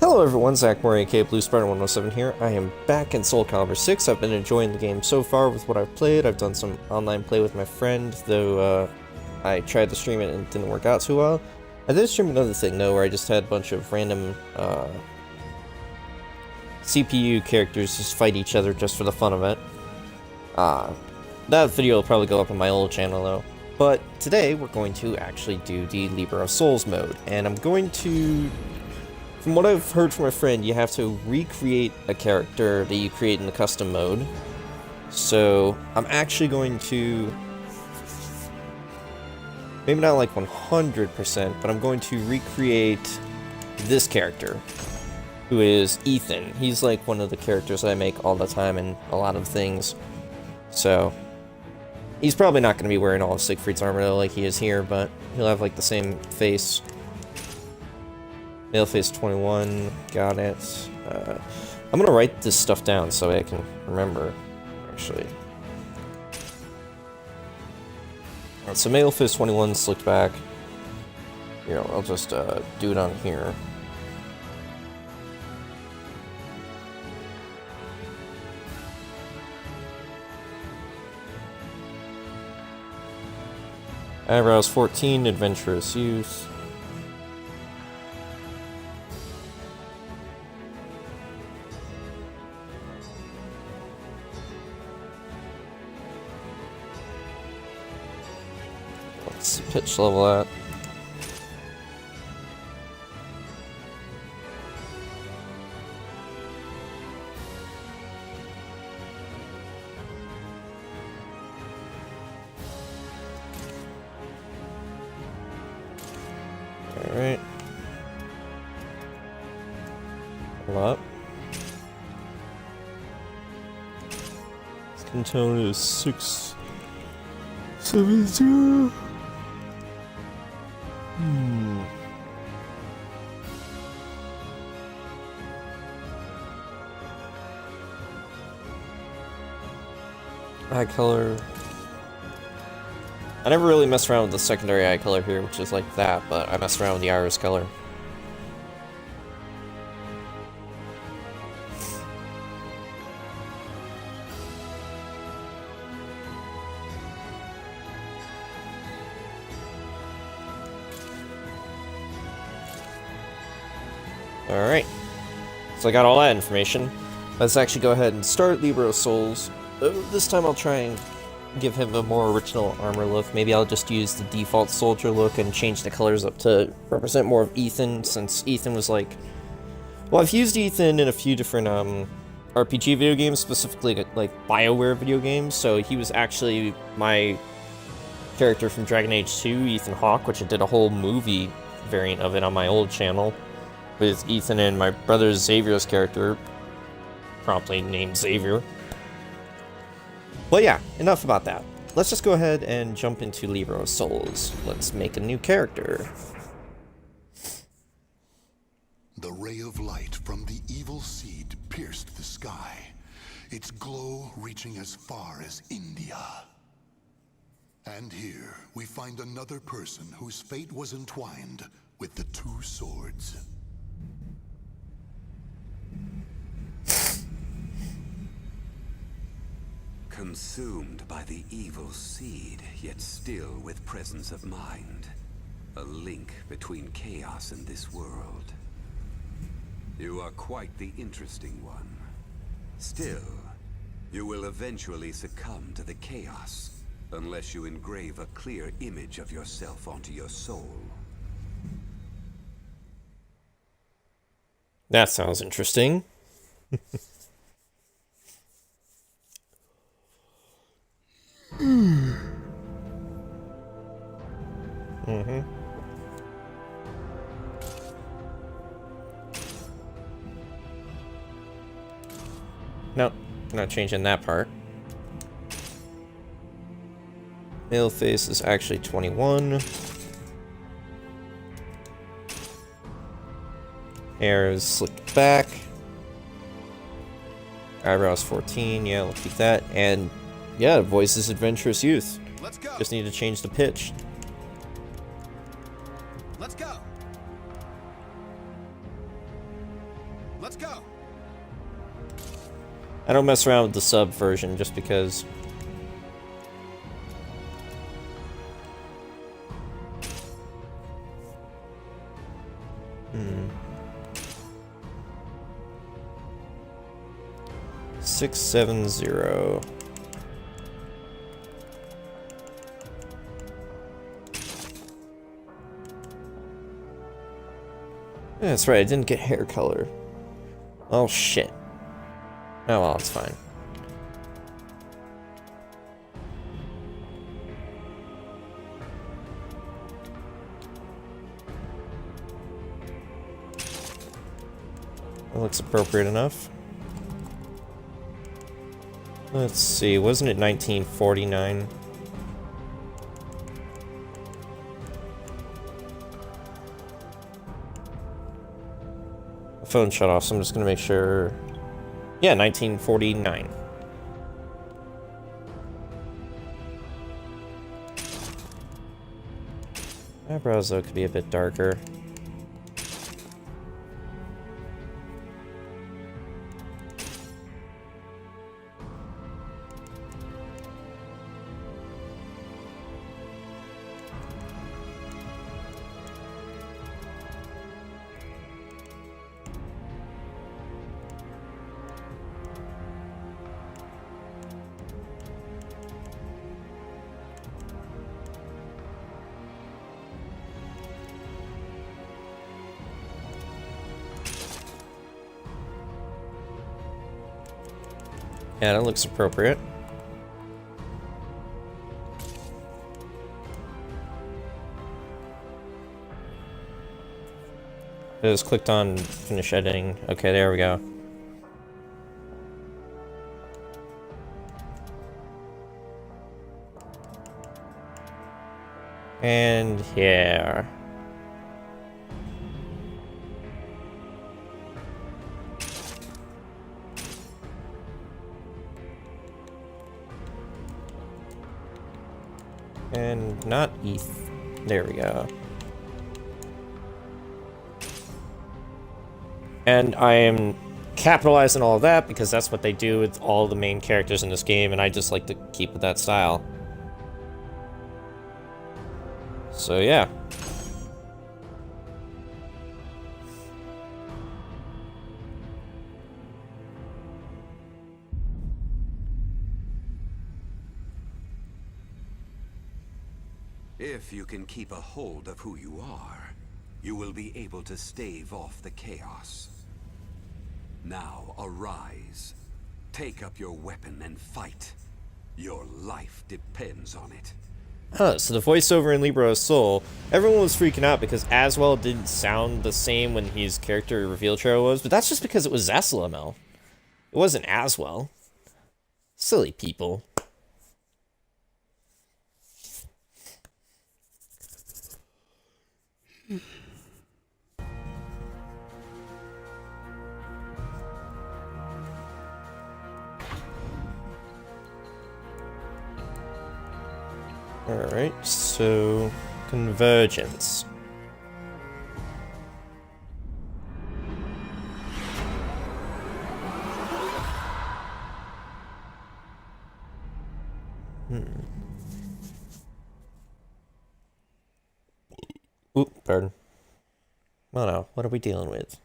Hello everyone, Zach Murray, aka Blue Spartan 107 here. I am back in Soul Calibur 6. I've been enjoying the game so far with what I've played. I've done some online play with my friend, though I tried to stream it and it didn't work out too well. I did stream another thing though, where I just had a bunch of random CPU characters just fight each other just for the fun of it. That video will probably go up on my old channel though. But today we're going to actually do the Libra of Souls mode, and I'm going to... From what I've heard from my friend, you have to recreate a character that you create in the custom mode. So, I'm actually going to... Maybe not like 100%, but I'm going to recreate this character, who is Ethan. He's like one of the characters that I make all the time in a lot of things. So, he's probably not going to be wearing all of Siegfried's armor though, like he is here, but he'll have like the same face. Male face 21, got it. I'm gonna write this stuff down so I can remember, actually. Alright, so male face 21, slicked back. Here, I'll just do it on here. Eyebrows 14, adventurous youth. What's the pitch level at? Alright. Hold up. Skin tone is 670. Eye color. I never really mess around with the secondary eye color here, which is like that, but I mess around with the iris color. Alright, so I got all that information. Let's actually go ahead and start Libra of Souls. This time I'll try and give him a more original armor look. Maybe I'll just use the default soldier look and change the colors up to represent more of Ethan, since Ethan was like... Well, I've used Ethan in a few different RPG video games, specifically like BioWare video games, so he was actually my character from Dragon Age 2, Ethan Hawke, which I did a whole movie variant of it on my old channel, with Ethan and my brother Xavier's character, promptly named Xavier. But yeah, enough about that. Let's just go ahead and jump into Libra of Souls. Let's make a new character. The ray of light from the evil seed pierced the sky, its glow reaching as far as India. And here we find another person whose fate was entwined with the two swords. Consumed by the evil seed, yet still with presence of mind. A link between chaos and this world. You are quite the interesting one. Still, you will eventually succumb to the chaos, unless you engrave a clear image of yourself onto your soul. That sounds interesting. Nope, not changing that part. Male face is actually 21. Hair is slicked back. Eyebrows 14, yeah, we'll keep that. And yeah, voice is adventurous youth. Let's go. Just need to change the pitch. Let's go. Let's go. I don't mess around with the sub version just because. Hmm. 670. Yeah, that's right, I didn't get hair color. Oh shit. Oh well, it's fine. That looks appropriate enough. Let's see, wasn't it 1949? The phone shut off, so I'm just gonna make sure. Yeah, 1949. Eyebrows, though, could be a bit darker. Yeah, that looks appropriate. I just clicked on finish editing. Okay, there we go. And here. And not ETH. There we go. And I am capitalizing all of that because that's what they do with all the main characters in this game, and I just like to keep with that style. So yeah. If you can keep a hold of who you are, you will be able to stave off the chaos. Now arise. Take up your weapon and fight. Your life depends on it. Huh, so the voiceover in Libra of Soul, everyone was freaking out because Aswell didn't sound the same when his character reveal trailer was, but that's just because it was Zaslamel. It wasn't Aswell. Silly people. Alright, so convergence. Oop, pardon. Oh no, what are we dealing with?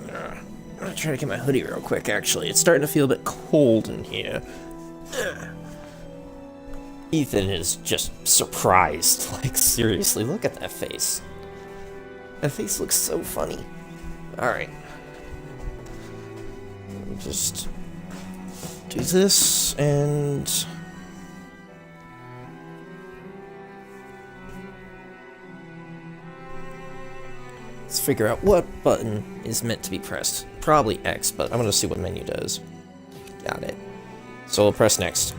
I'm gonna try to get my hoodie real quick, actually. It's starting to feel a bit cold in here. Ethan is just surprised. Like, seriously, look at that face. That face looks so funny. Alright. Just do this, and... let's figure out what button is meant to be pressed. Probably X, but I'm gonna see what menu does. Got it. So we'll press next.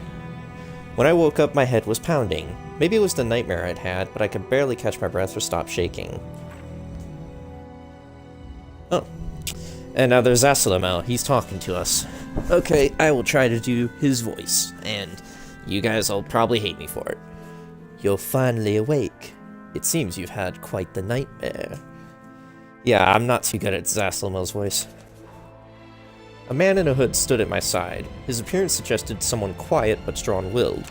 When I woke up, my head was pounding. Maybe it was the nightmare I'd had, but I could barely catch my breath or stop shaking. Oh. And now there's Zaslamel. He's talking to us. Okay, I will try to do his voice, and you guys will probably hate me for it. You're finally awake. It seems you've had quite the nightmare. Yeah, I'm not too good at Zaslamel's voice. A man in a hood stood at my side. His appearance suggested someone quiet but strong-willed.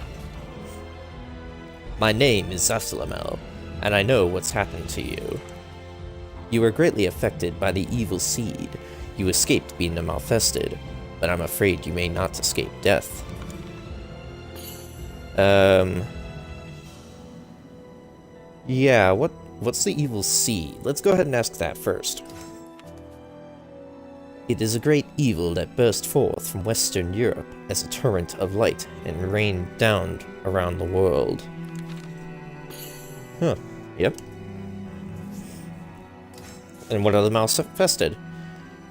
My name is Zaslamel, and I know what's happened to you. You were greatly affected by the evil seed. You escaped being malfested, but I'm afraid you may not escape death. Yeah, what's the evil seed? Let's go ahead and ask that first. It is a great evil that burst forth from Western Europe as a torrent of light and rained down around the world. Huh, yep. And what are the malfested?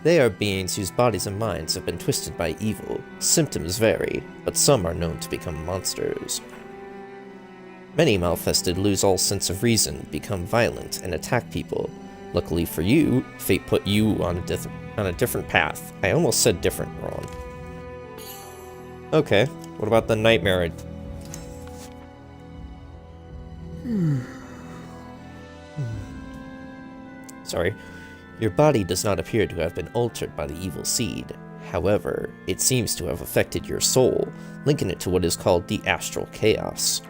They are beings whose bodies and minds have been twisted by evil. Symptoms vary, but some are known to become monsters. Many malfested lose all sense of reason, become violent, and attack people. Luckily for you, fate put you on a different path. I almost said different wrong. Okay, what about the nightmare? Sorry. Your body does not appear to have been altered by the evil seed. However, it seems to have affected your soul, linking it to what is called the astral chaos.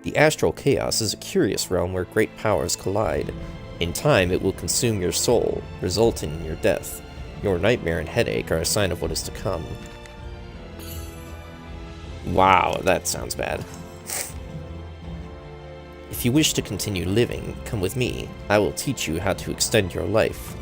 The astral chaos is a curious realm where great powers collide. In time, it will consume your soul, resulting in your death. Your nightmare and headache are a sign of what is to come. Wow, that sounds bad. If you wish to continue living, come with me. I will teach you how to extend your life.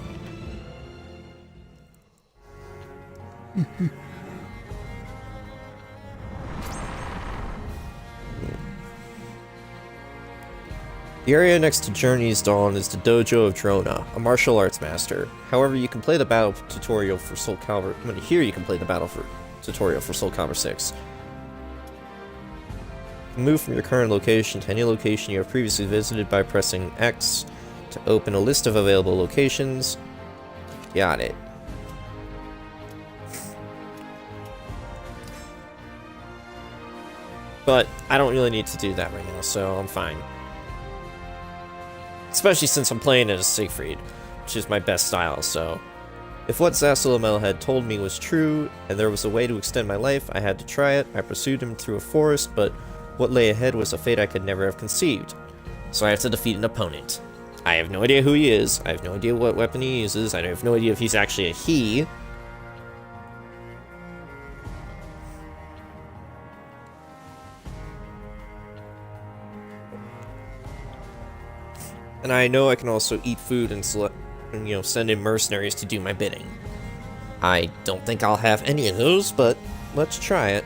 The area next to Journey's Dawn is the Dojo of Drona, a martial arts master. However, you can play the battle tutorial for Soul Calibur. I mean, here you can play the battle tutorial for Soul Calibur 6. Move from your current location to any location you have previously visited by pressing X to open a list of available locations. Got it. But I don't really need to do that right now, so I'm fine. Especially since I'm playing as Siegfried, which is my best style, so... If what Zaslamel had told me was true, and there was a way to extend my life, I had to try it. I pursued him through a forest, but what lay ahead was a fate I could never have conceived. So I have to defeat an opponent. I have no idea who he is, I have no idea what weapon he uses, I have no idea if he's actually a he. And I know I can also eat food and send in mercenaries to do my bidding. I don't think I'll have any of those, but let's try it.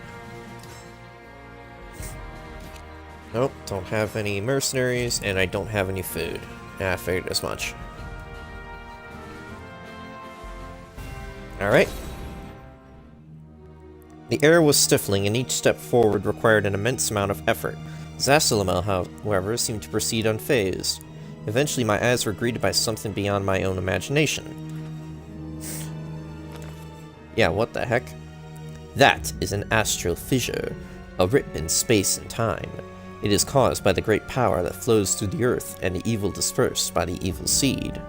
Nope, don't have any mercenaries, and I don't have any food. I figured as much. Alright. The air was stifling, and each step forward required an immense amount of effort. Zaslamel, however, seemed to proceed unfazed. Eventually, my eyes were greeted by something beyond my own imagination. Yeah, what the heck? That is an astral fissure, a rip in space and time. It is caused by the great power that flows through the earth and the evil dispersed by the evil seed.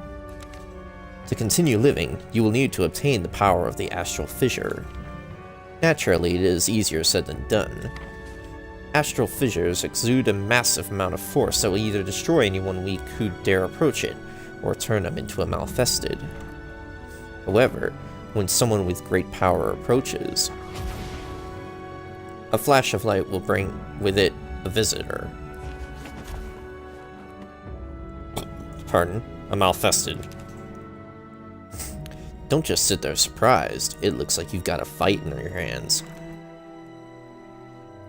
To continue living, you will need to obtain the power of the astral fissure. Naturally, it is easier said than done. Astral fissures exude a massive amount of force that will either destroy anyone weak who dare approach it, or turn them into a malfested. However, when someone with great power approaches, a flash of light will bring with it a visitor. Pardon, a malfested. Don't just sit there surprised. It looks like you've got a fight in your hands.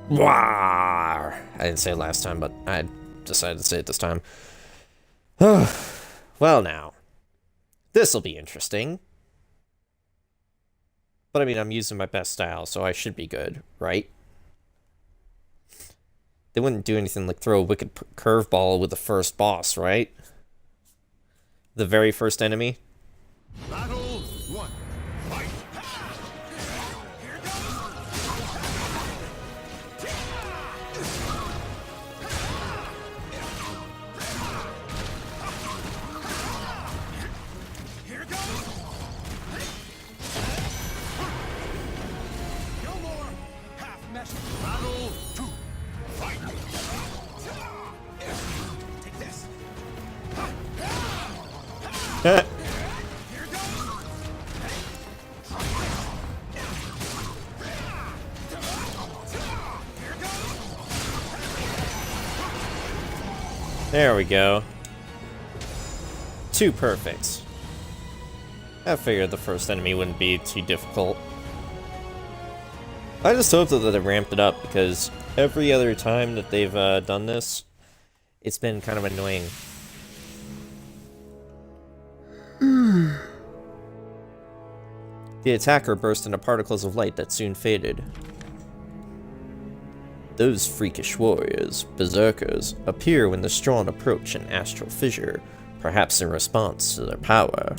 Wah! I didn't say it last time, but I decided to say it this time. Well now, this'll be interesting. But I mean, I'm using my best style, so I should be good, right? They wouldn't do anything like throw a wicked curveball with the first boss, right? The very first enemy. Battle 1. Fight! There we go. 2 perfects. I figured the first enemy wouldn't be too difficult. I just hope that they ramped it up, because every other time that they've done this, it's been kind of annoying. The attacker burst into particles of light that soon faded. Those freakish warriors, berserkers, appear when the strong approach an astral fissure, perhaps in response to their power.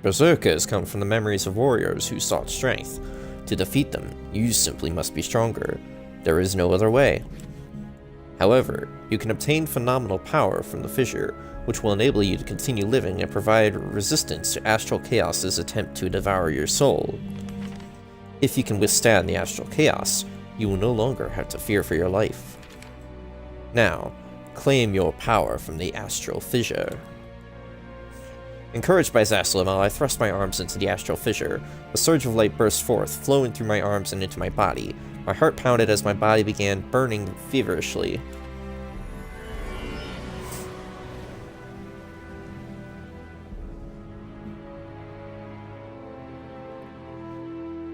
Berserkers come from the memories of warriors who sought strength. To defeat them, you simply must be stronger. There is no other way. However, you can obtain phenomenal power from the fissure, which will enable you to continue living and provide resistance to Astral Chaos's attempt to devour your soul. If you can withstand the Astral Chaos, you will no longer have to fear for your life. Now, claim your power from the Astral Fissure. Encouraged by Zasalamel, I thrust my arms into the Astral Fissure. A surge of light burst forth, flowing through my arms and into my body. My heart pounded as my body began burning feverishly.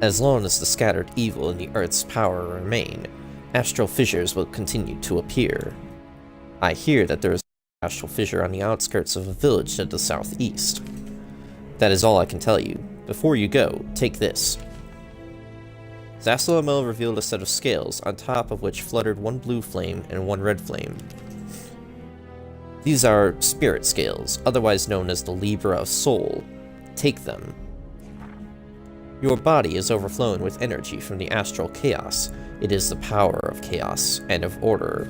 As long as the scattered evil in the Earth's power remain, astral fissures will continue to appear. I hear that there is an astral fissure on the outskirts of a village to the southeast. That is all I can tell you. Before you go, take this. Zasalamel revealed a set of scales, on top of which fluttered 1 blue flame and 1 red flame. These are spirit scales, otherwise known as the Libra of Soul. Take them. Your body is overflowing with energy from the astral chaos. It is the power of chaos and of order.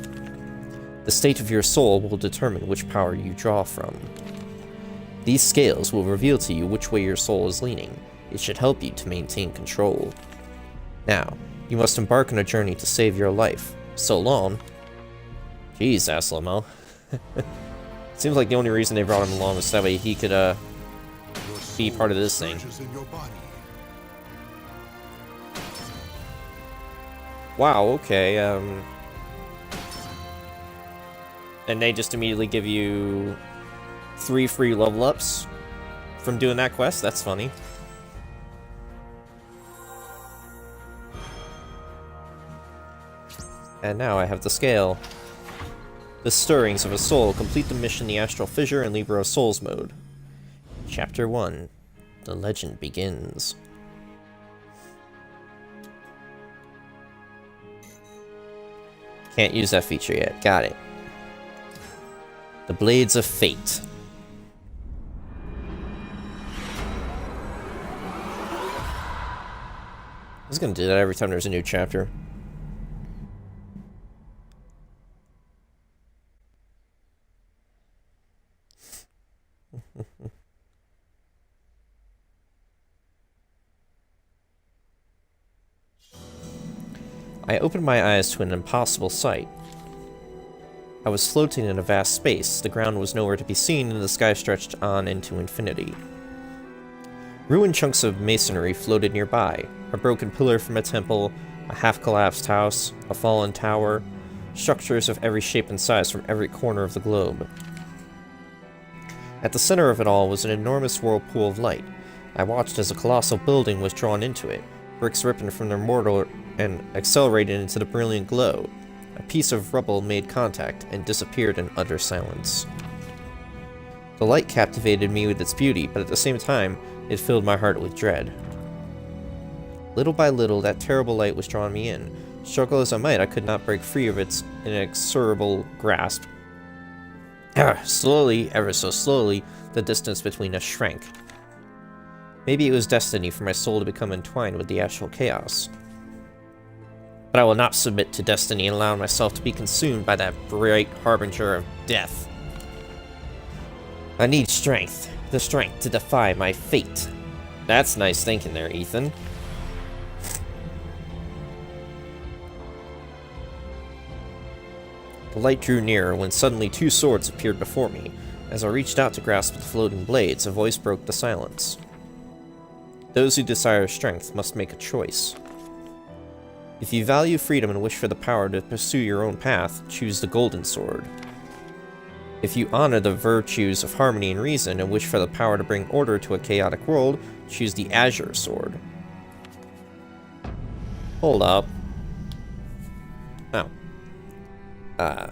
The state of your soul will determine which power you draw from. These scales will reveal to you which way your soul is leaning. It should help you to maintain control. Now, you must embark on a journey to save your life. So long. Jeez, Zasalamel. Seems like the only reason they brought him along was that way he could, be part of this thing. Wow, okay, and they just immediately give you 3 free level ups from doing that quest? That's funny. And now I have the scale. The stirrings of a soul complete the mission the Astral Fissure and Libra of Souls mode. Chapter 1. The legend begins. Can't use that feature yet. Got it. The Blades of Fate. I was gonna do that every time there's a new chapter. I opened my eyes to an impossible sight. I was floating in a vast space, the ground was nowhere to be seen, and the sky stretched on into infinity. Ruined chunks of masonry floated nearby, a broken pillar from a temple, a half-collapsed house, a fallen tower, structures of every shape and size from every corner of the globe. At the center of it all was an enormous whirlpool of light. I watched as a colossal building was drawn into it, bricks ripping from their mortar and accelerated into the brilliant glow. A piece of rubble made contact and disappeared in utter silence. The light captivated me with its beauty, but at the same time, it filled my heart with dread. Little by little, that terrible light was drawing me in. Struggle as I might, I could not break free of its inexorable grasp. Slowly, ever so slowly, the distance between us shrank. Maybe it was destiny for my soul to become entwined with the astral chaos. But I will not submit to destiny and allow myself to be consumed by that bright harbinger of death. I need strength. The strength to defy my fate. That's nice thinking there, Ethan. The light drew nearer when suddenly 2 swords appeared before me. As I reached out to grasp the floating blades, a voice broke the silence. Those who desire strength must make a choice. If you value freedom and wish for the power to pursue your own path, choose the golden sword. If you honor the virtues of harmony and reason and wish for the power to bring order to a chaotic world, choose the azure sword. Hold up. Oh.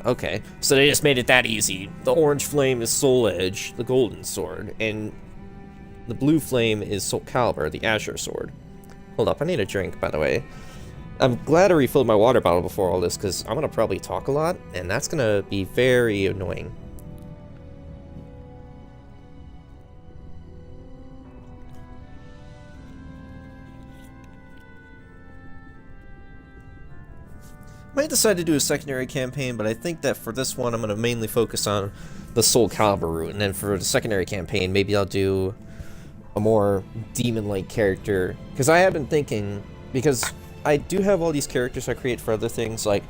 Okay. So they just made it that easy. The orange flame is Soul Edge, the golden sword, and the blue flame is Soul Calibur, the azure sword. Hold up, I need a drink, by the way. I'm glad I refilled my water bottle before all this, because I'm going to probably talk a lot, and that's going to be very annoying. Might decide to do a secondary campaign, but I think that for this one I'm going to mainly focus on the Soul Calibur route, and then for the secondary campaign maybe I'll do a more demon-like character, because I have been thinking, because I do have all these characters I create for other things, like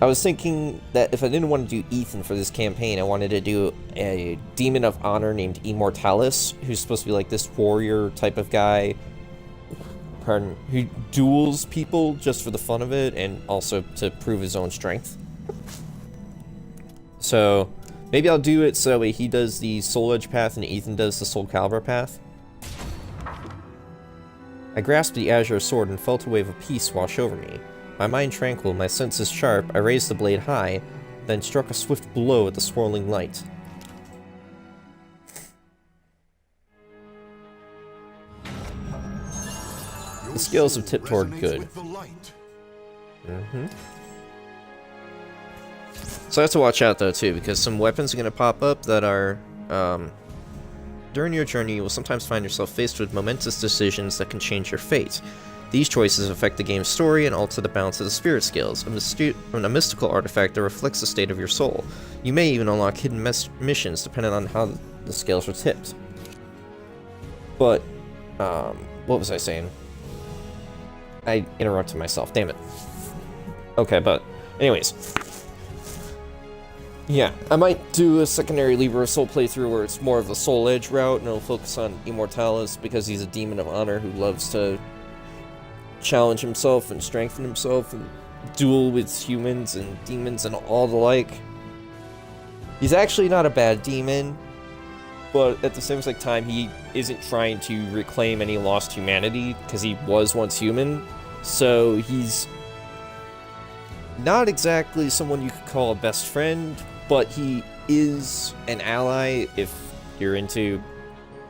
I was thinking that if I didn't want to do Ethan for this campaign, I wanted to do a demon of honor named Immortalis, who's supposed to be like this warrior type of guy, who duels people just for the fun of it and also to prove his own strength. So maybe I'll do it so that way he does the Soul Edge path and Ethan does the Soul Calibur path. I grasped the azure sword and felt a wave of peace wash over me. My mind tranquil, my senses sharp, I raised the blade high, then struck a swift blow at the swirling light. The scales have tipped toward good. So I have to watch out though too, because some weapons are going to pop up that are, during your journey you will sometimes find yourself faced with momentous decisions that can change your fate. These choices affect the game's story and alter the balance of the spirit scales, a mystical artifact that reflects the state of your soul. You may even unlock hidden missions depending on how the scales are tipped. But, what was I saying? I interrupted myself, damn it. Okay, but anyways. Yeah, I might do a secondary Libra of Soul playthrough where it's more of the Soul Edge route, and it'll focus on Immortalis because he's a demon of honor who loves to challenge himself and strengthen himself and duel with humans and demons and all the like. He's actually not a bad demon, but at the same time he isn't trying to reclaim any lost humanity because he was once human, so he's not exactly someone you could call a best friend, but he is an ally if you're into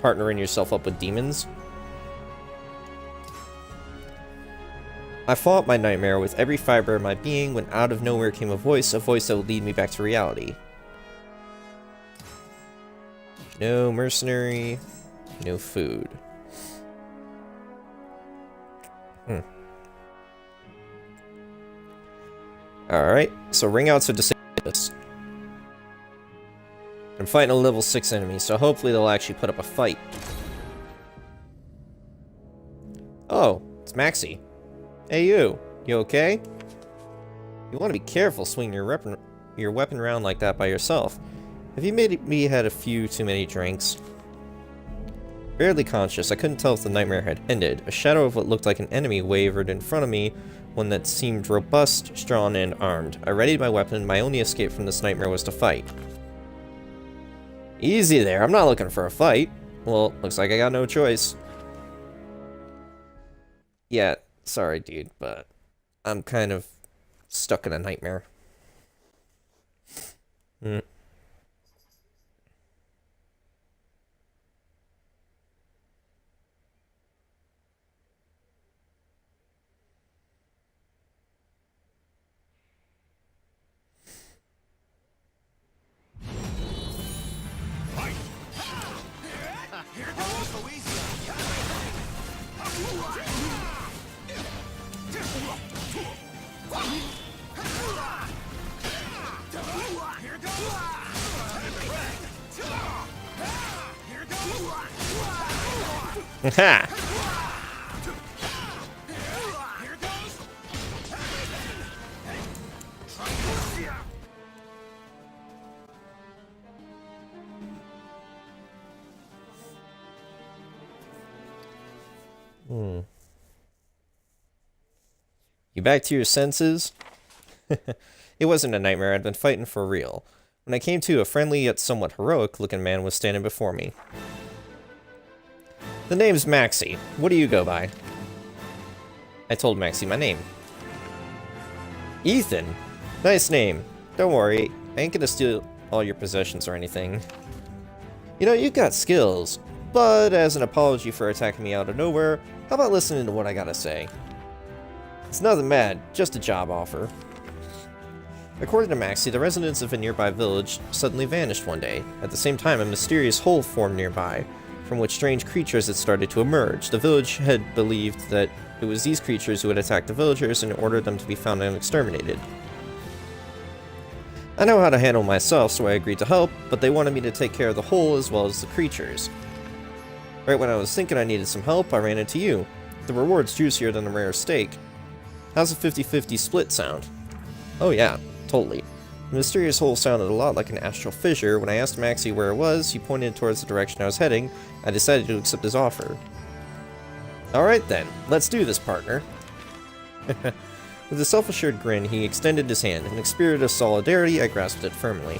partnering yourself up with demons. I fought my nightmare with every fiber of my being when out of nowhere came a voice that would lead me back to reality. No mercenary, no food. Alright, so ring outs are disabled. I'm fighting a level 6 enemy, so hopefully they'll actually put up a fight. Oh, it's Maxie. Hey you okay? You want to be careful swinging your weapon around like that by yourself. Have you maybe had a few too many drinks? Barely conscious, I couldn't tell if the nightmare had ended. A shadow of what looked like an enemy wavered in front of me, one that seemed robust, strong, and armed. I readied my weapon, my only escape from this nightmare was to fight. Easy there, I'm not looking for a fight. Well, looks like I got no choice. Yeah, sorry dude, but I'm kind of stuck in a nightmare. Ha! You back to your senses? It wasn't a nightmare, I'd been fighting for real. When I came to, a friendly yet somewhat heroic-looking man was standing before me. The name's Maxie. What do you go by? I told Maxie my name. Ethan? Nice name. Don't worry, I ain't gonna steal all your possessions or anything. You know, you've got skills, but as an apology for attacking me out of nowhere, how about listening to what I gotta say? It's nothing bad, just a job offer. According to Maxie, the residents of a nearby village suddenly vanished one day. At the same time, a mysterious hole formed nearby, from which strange creatures had started to emerge. The village had believed that it was these creatures who had attacked the villagers and ordered them to be found and exterminated. I know how to handle myself, so I agreed to help, but they wanted me to take care of the hole as well as the creatures. Right when I was thinking I needed some help, I ran into you. The reward's juicier than a rare steak. How's a 50-50 split sound? Oh yeah, totally. The mysterious hole sounded a lot like an astral fissure. When I asked Maxie where it was, he pointed towards the direction I was heading. I decided to accept his offer. Alright then, let's do this, partner. With a self-assured grin, he extended his hand. In a spirit of solidarity, I grasped it firmly.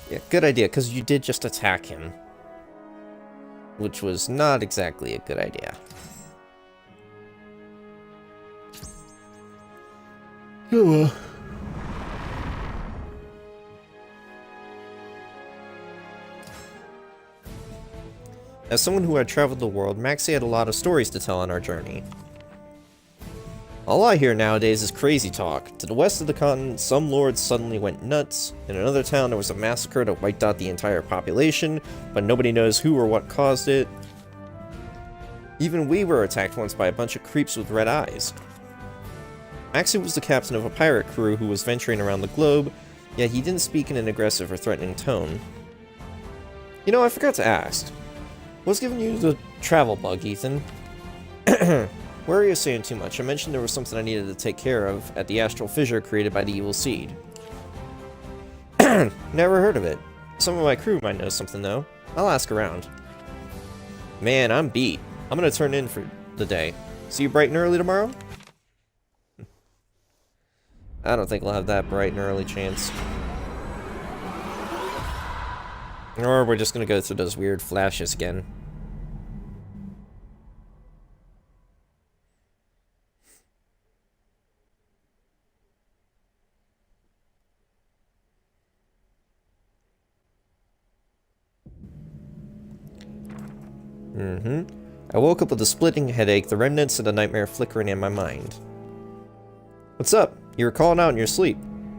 Yeah, good idea, because you did just attack him. Which was not exactly a good idea. Oh well. As someone who had traveled the world, Maxie had a lot of stories to tell on our journey. All I hear nowadays is crazy talk. To the west of the continent, some lords suddenly went nuts. In another town, there was a massacre that wiped out the entire population, but nobody knows who or what caused it. Even we were attacked once by a bunch of creeps with red eyes. Maxie was the captain of a pirate crew who was venturing around the globe, yet he didn't speak in an aggressive or threatening tone. You know, I forgot to ask. What's giving you the travel bug, Ethan? Where are you saying too much? I mentioned there was something I needed to take care of at the astral fissure created by the evil seed. Never heard of it. Some of my crew might know something, though. I'll ask around. Man, I'm beat. I'm gonna turn in for the day. See you bright and early tomorrow? I don't think we'll have that bright and early chance. Or we're just gonna go through those weird flashes again. I woke up with a splitting headache, the remnants of the nightmare flickering in my mind. What's up? You were calling out in your sleep.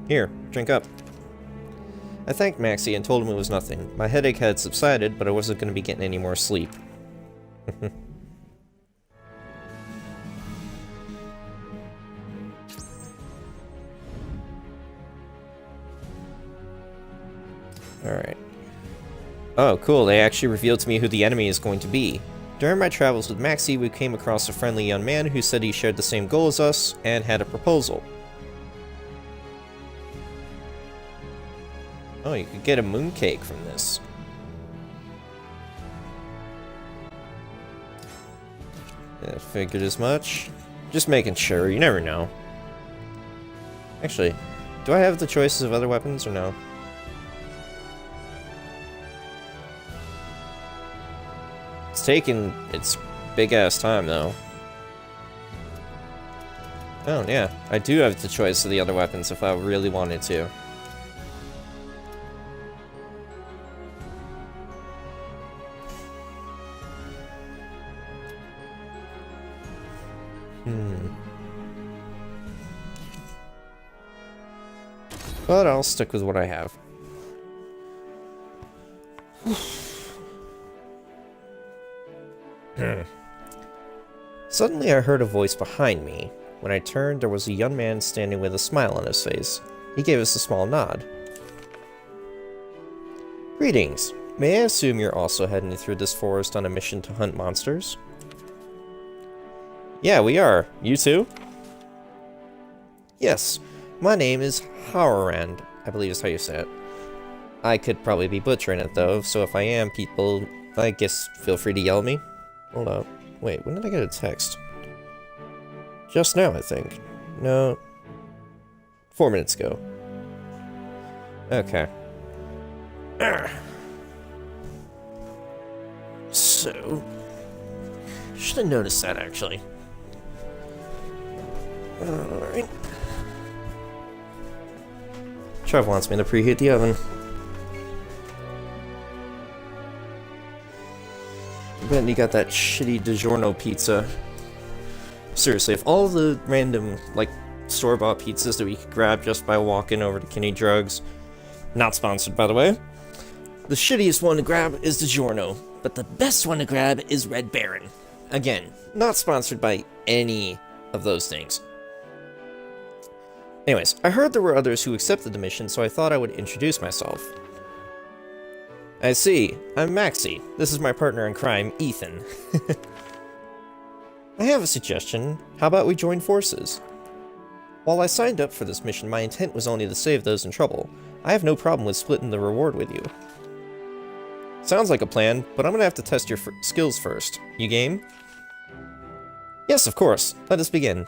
Here, drink up. I thanked Maxie and told him it was nothing. My headache had subsided, but I wasn't going to be getting any more sleep. Alright. Oh, cool. They actually revealed to me who the enemy is going to be. During my travels with Maxie, we came across a friendly young man who said he shared the same goal as us and had a proposal. Oh, you could get a mooncake from this. Yeah, figured as much. Just making sure, you never know. Actually, do I have the choices of other weapons or no? It's taking its big-ass time, though. Oh, yeah. I do have the choice of the other weapons if I really wanted to. But I'll stick with what I have. Suddenly I heard a voice behind me. When I turned, there was a young man standing with a smile on his face. He gave us a small nod. Greetings. May I assume you're also heading through this forest on a mission to hunt monsters? Yeah, we are. You too? Yes. My name is Howrand, I believe is how you say it. I could probably be butchering it though, so if I am, people, I guess feel free to yell at me. Hold up. Wait, when did I get a text? Just now, I think. No. 4 minutes ago. Okay. So... should have noticed that, actually. Alright. Trev wants me to preheat the oven. But you got that shitty DiGiorno pizza. Seriously, if all the random, like, store-bought pizzas that we could grab just by walking over to Kinney Drugs, not sponsored, by the way, the shittiest one to grab is DiGiorno, but the best one to grab is Red Baron. Again, not sponsored by any of those things. Anyways, I heard there were others who accepted the mission, so I thought I would introduce myself. I see. I'm Maxie. This is my partner in crime, Ethan. I have a suggestion. How about we join forces? While I signed up for this mission, my intent was only to save those in trouble. I have no problem with splitting the reward with you. Sounds like a plan, but I'm gonna have to test your skills first. You game? Yes, of course. Let us begin.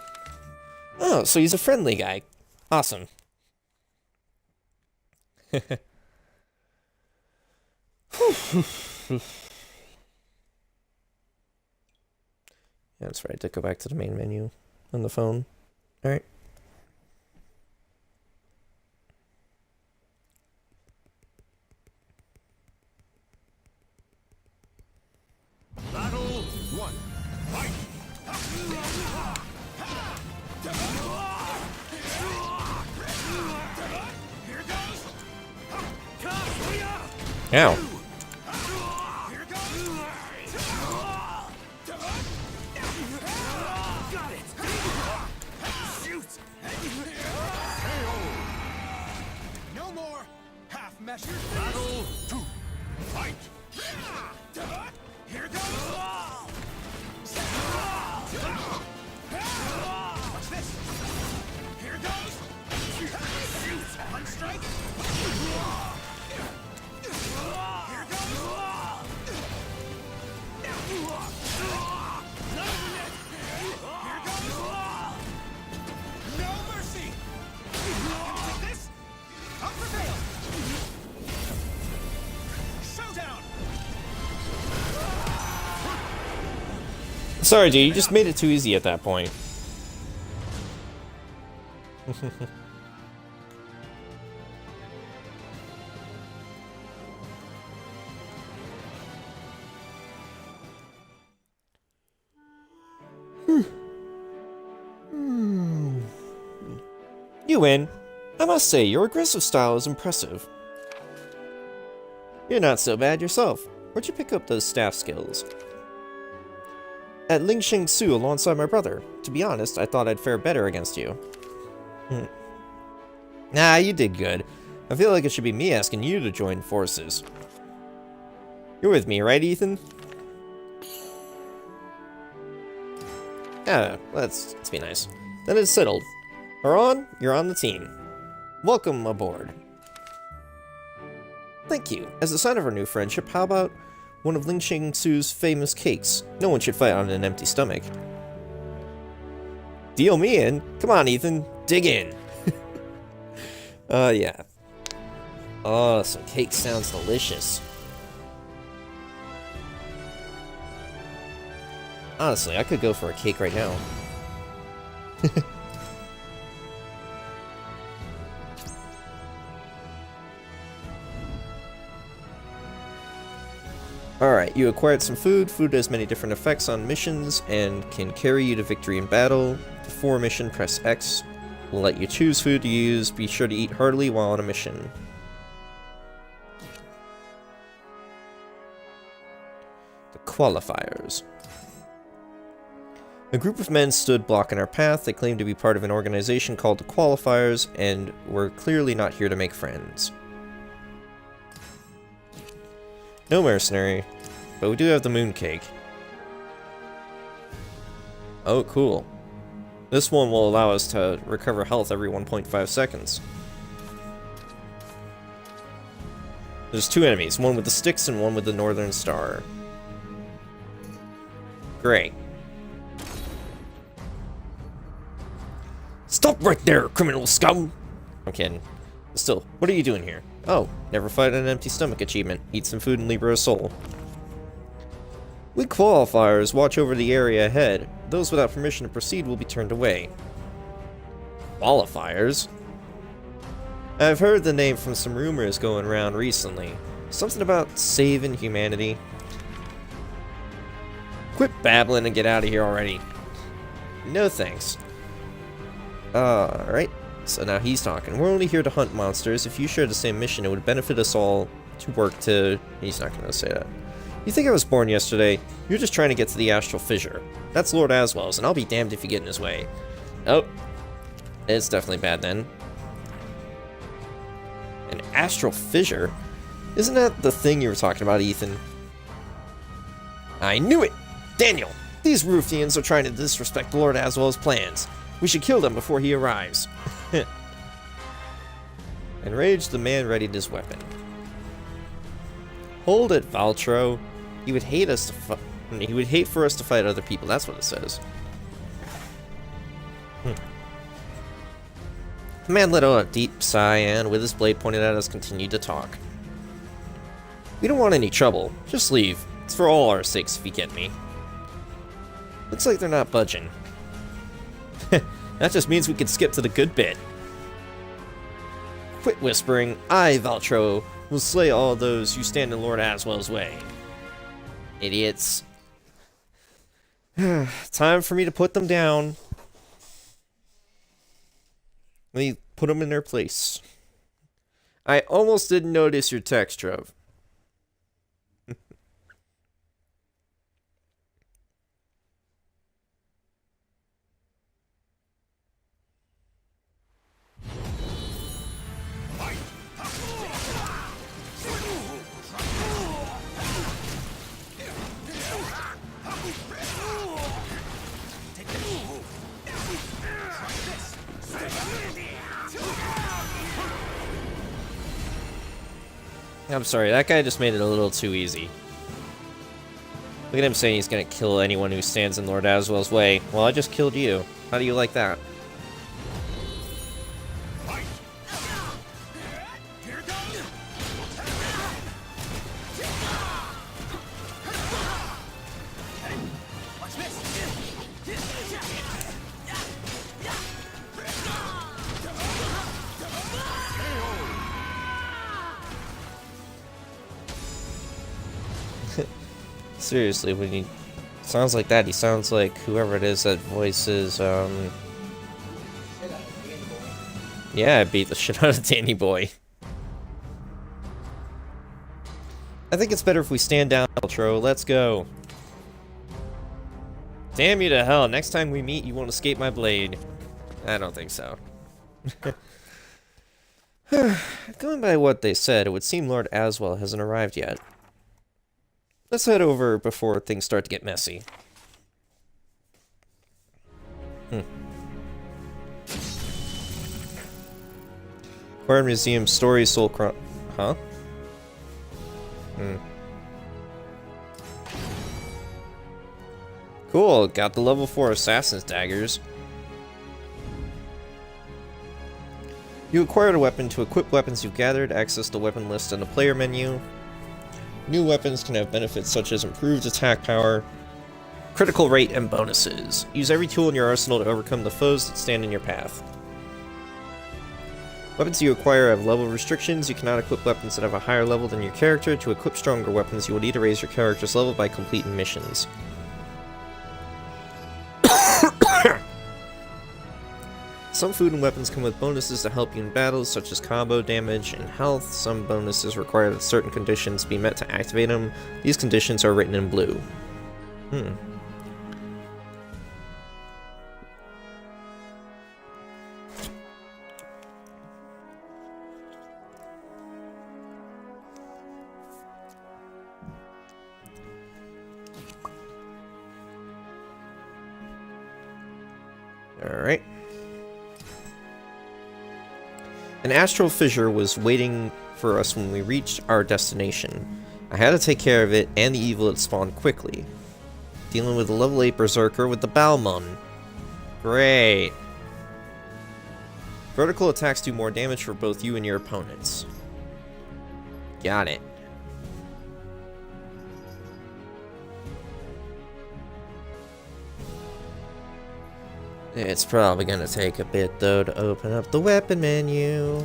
Oh, so he's a friendly guy. Awesome. Yeah, that's right. I did go back to the main menu on the phone. Alright. Battle 1. Fight! Ow. No more half measures. Battle 2. Fight! Here goes! Watch this! Here goes! Shoot! One strike! Here goes! Here goes! No mercy! Take this! I'll prevail! Showdown! Sorry, dude. You just made it too easy at that point. You win. I must say, your aggressive style is impressive. You're not so bad yourself. Where'd you pick up those staff skills? At Lingxing Su alongside my brother. To be honest, I thought I'd fare better against you. Nah, you did good. I feel like it should be me asking you to join forces. You're with me, right, Ethan? Yeah, let's be nice. Then it's settled. Haran, you're on the team. Welcome aboard. Thank you. As a sign of our new friendship, how about one of Lingxing Su's famous cakes? No one should fight on an empty stomach. Deal me in. Come on, Ethan. Dig in. Yeah. Oh, some cake sounds delicious. Honestly, I could go for a cake right now. Alright, you acquired some food. Food has many different effects on missions and can carry you to victory in battle. Before a mission, press X. We'll let you choose food to use. Be sure to eat heartily while on a mission. The qualifiers. A group of men stood blocking our path. They claimed to be part of an organization called the Qualifiers and were clearly not here to make friends. No mercenary, but we do have the mooncake. Oh, cool. This one will allow us to recover health every 1.5 seconds. There's two enemies, one with the sticks and one with the northern star. Great. Stop right there, criminal scum! I'm kidding. Still, what are you doing here? Oh, never fight on an empty stomach achievement. Eat some food in Libra of Soul. We qualifiers watch over the area ahead. Those without permission to proceed will be turned away. Qualifiers? I've heard the name from some rumors going around recently. Something about saving humanity. Quit babbling and get out of here already. No thanks. Alright, so now he's talking. We're only here to hunt monsters. If you share the same mission, it would benefit us all to work to... He's not going to say that. You think I was born yesterday? You're just trying to get to the astral fissure. That's Lord Aswell's, and I'll be damned if you get in his way. Oh. It's definitely bad then. An astral fissure? Isn't that the thing you were talking about, Ethan? I knew it! Daniel! These ruffians are trying to disrespect Lord Aswell's plans. We should kill them before he arrives. Enraged, the man readied his weapon. Hold it, Valtro. He would hate us to he would hate for us to fight other people. That's what it says. The man let out a deep sigh and, with his blade pointed at us, continued to talk. We don't want any trouble. Just leave. It's for all our sakes if you get me. Looks like they're not budging. That just means we can skip to the good bit. Quit whispering. I, Valtro, will slay all those who stand in Lord Aswell's way. Idiots. Time for me to put them down. Let me put them in their place. I almost didn't notice your text, Trove. I'm sorry, that guy just made it a little too easy. Look at him saying he's gonna kill anyone who stands in Lord Aswell's way. Well, I just killed you. How do you like that? Seriously, when he sounds like that, he sounds like whoever it is that voices, yeah, I beat the shit out of Danny Boy. I think it's better if we stand down, Ultro. Let's go. Damn you to hell. Next time we meet, you won't escape my blade. I don't think so. Going by what they said, it would seem Lord Aswell hasn't arrived yet. Let's head over before things start to get messy. Spartan Museum Story Soul Chronicle. Huh? Cool, got the level 4 Assassin's Daggers. You acquired a weapon. To equip weapons you've gathered, access the weapon list in the player menu. New weapons can have benefits such as improved attack power, critical rate, and bonuses. Use every tool in your arsenal to overcome the foes that stand in your path. Weapons you acquire have level restrictions. You cannot equip weapons that have a higher level than your character. To equip stronger weapons, you will need to raise your character's level by completing missions. Some food and weapons come with bonuses to help you in battles, such as combo damage and health. Some bonuses require that certain conditions be met to activate them. These conditions are written in blue. Alright. An astral fissure was waiting for us when we reached our destination. I had to take care of it and the evil it spawned quickly. Dealing with a level 8 berserker with the Balmon. Great. Vertical attacks do more damage for both you and your opponents. Got it. It's probably gonna take a bit though to open up the weapon menu.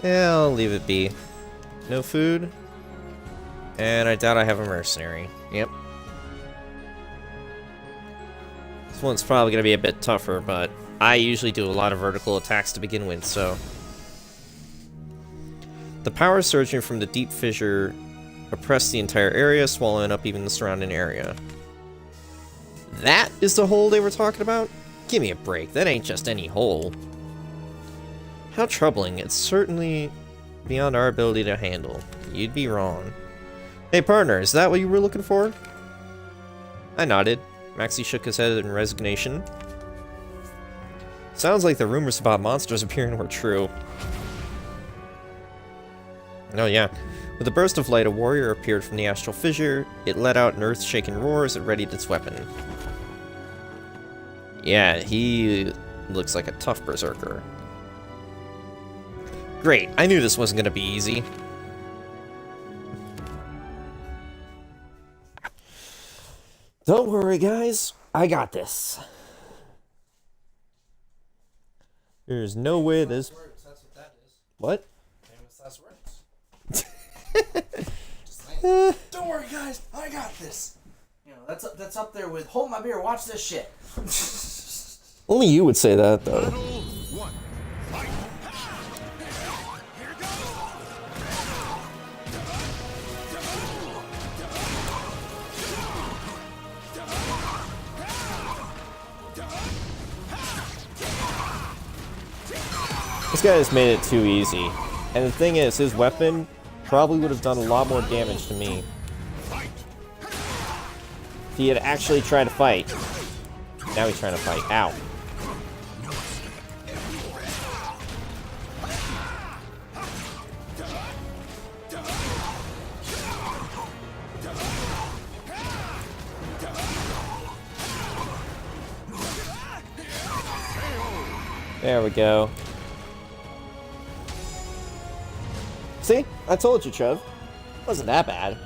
Yeah, I'll leave it be. No food. And I doubt I have a mercenary. Yep. This one's probably going to be a bit tougher, but I usually do a lot of vertical attacks to begin with, so... The power surging from the deep fissure oppressed the entire area, swallowing up even the surrounding area. That is the hole they were talking about? Give me a break, that ain't just any hole. How troubling, it's certainly beyond our ability to handle. You'd be wrong. Hey partner, is that what you were looking for? I nodded. Maxie shook his head in resignation. Sounds like the rumors about monsters appearing were true. Oh yeah. With a burst of light, a warrior appeared from the astral fissure. It let out an earth-shaking roar as it readied its weapon. Yeah, he looks like a tough berserker. Great, I knew this wasn't gonna be easy. Don't worry, guys. I got this. There's no way this... That's what that is. What? Famous last words. Just saying. Don't worry, guys. I got this. You know, that's up there with hold my beer, watch this shit. Only you would say that, though. Battle 1. Fight. This guy has made it too easy. And the thing is, his weapon probably would have done a lot more damage to me if he had actually tried to fight. Now he's trying to fight. Ow. There we go. See? I told you, Trev. Wasn't that bad.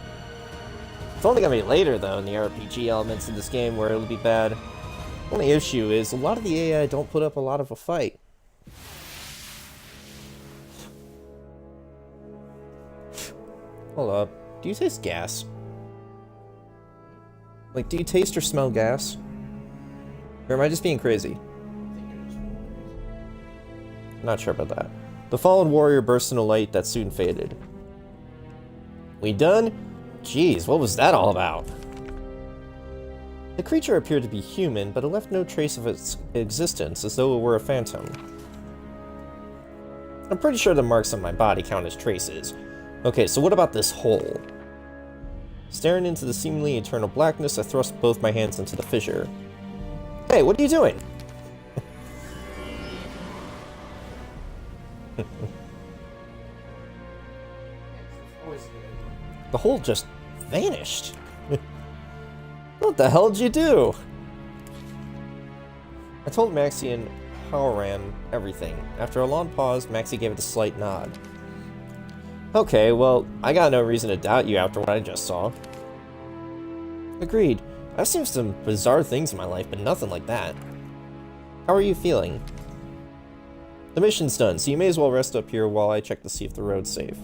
It's only gonna be later, though, in the RPG elements in this game where it'll be bad. Only issue is, a lot of the AI don't put up a lot of a fight. Hold up. Do you taste gas? Like, do you taste or smell gas? Or am I just being crazy? Not sure about that. The fallen warrior burst into light that soon faded. We done? Jeez, what was that all about? The creature appeared to be human, but it left no trace of its existence, as though it were a phantom. I'm pretty sure the marks on my body count as traces. Okay, so what about this hole? Staring into the seemingly eternal blackness, I thrust both my hands into the fissure. Hey, what are you doing? The hole just vanished. What the hell did you do? I told Maxie and Halloran everything. After a long pause, Maxie gave it a slight nod. Okay, well, I got no reason to doubt you after what I just saw. Agreed. I've seen some bizarre things in my life, but nothing like that. How are you feeling? The mission's done, so you may as well rest up here while I check to see if the road's safe.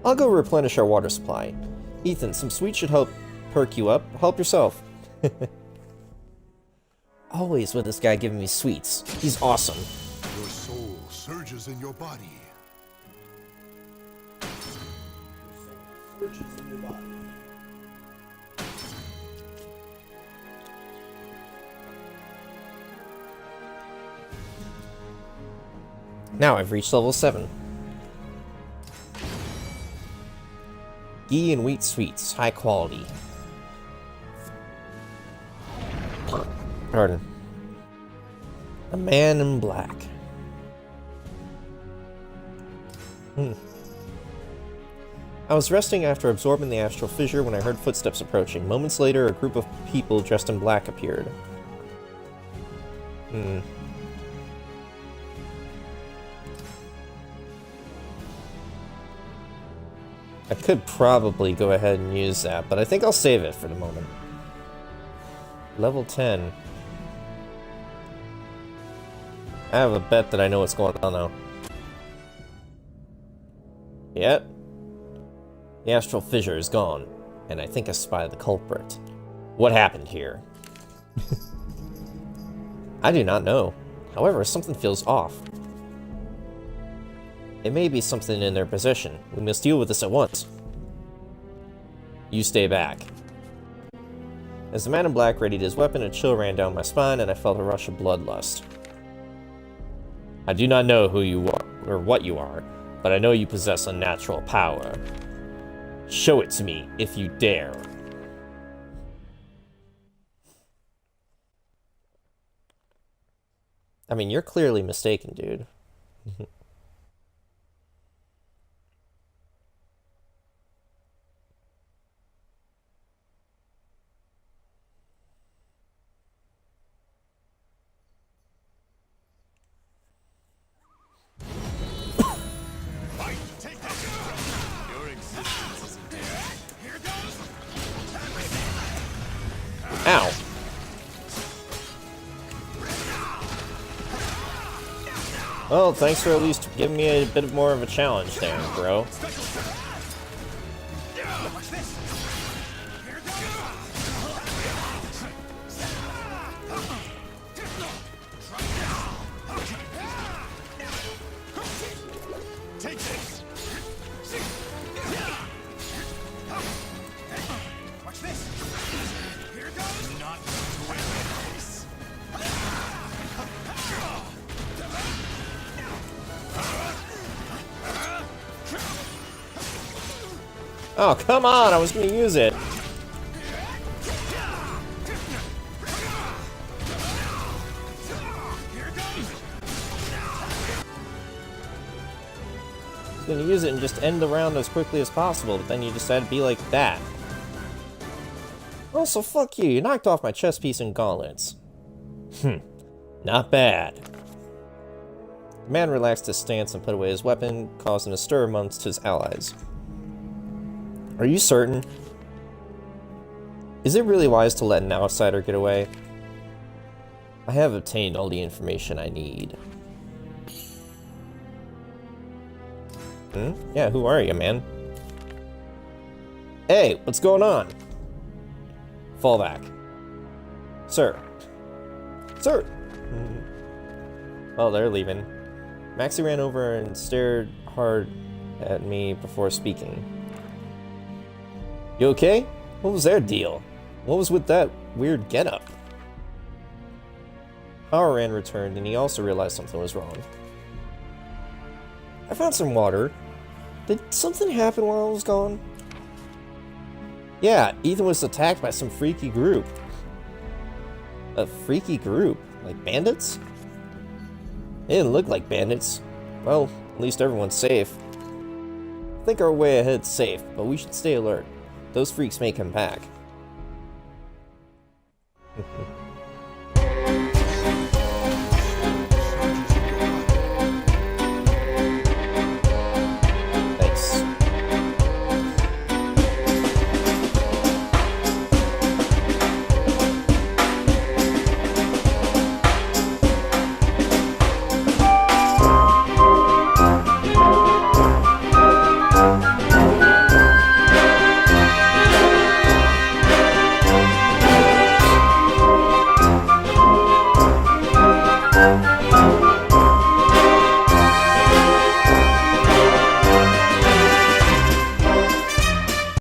I'll go replenish our water supply. Ethan, some sweets should help perk you up. Help yourself. Always with this guy giving me sweets. He's awesome. Your soul surges in your body. Surges in your body. Now I've reached level 7. Ghee and wheat sweets, high quality. Pardon. A man in black. I was resting after absorbing the astral fissure when I heard footsteps approaching. Moments later, a group of people dressed in black appeared. I could probably go ahead and use that, but I think I'll save it for the moment. Level 10. I have a bet that I know what's going on, though. Yep. The astral fissure is gone, and I think I spy the culprit. What happened here? I do not know. However, something feels off. It may be something in their possession. We must deal with this at once. You stay back. As the man in black readied his weapon, a chill ran down my spine, and I felt a rush of bloodlust. I do not know who you are, or what you are, but I know you possess unnatural power. Show it to me, if you dare. I mean, you're clearly mistaken, dude. Ow. Well, thanks for at least giving me a bit more of a challenge there, bro. Oh, come on! I was gonna use it. I was gonna use it and just end the round as quickly as possible, but then you decided to be like that. Also, fuck you. You knocked off my chest piece and gauntlets. Not bad. The man relaxed his stance and put away his weapon, causing a stir amongst his allies. Are you certain? Is it really wise to let an outsider get away? I have obtained all the information I need. Yeah, who are you, man? Hey, what's going on? Fall back. Sir. Sir! Oh, they're leaving. Maxie ran over and stared hard at me before speaking. You okay? What was their deal? What was with that weird getup? Powerran returned, and he also realized something was wrong. I found some water. Did something happen while I was gone? Yeah, Ethan was attacked by some freaky group. A freaky group? Like bandits? They didn't look like bandits. Well, at least everyone's safe. I think our way ahead's safe, but we should stay alert. Those freaks may come back.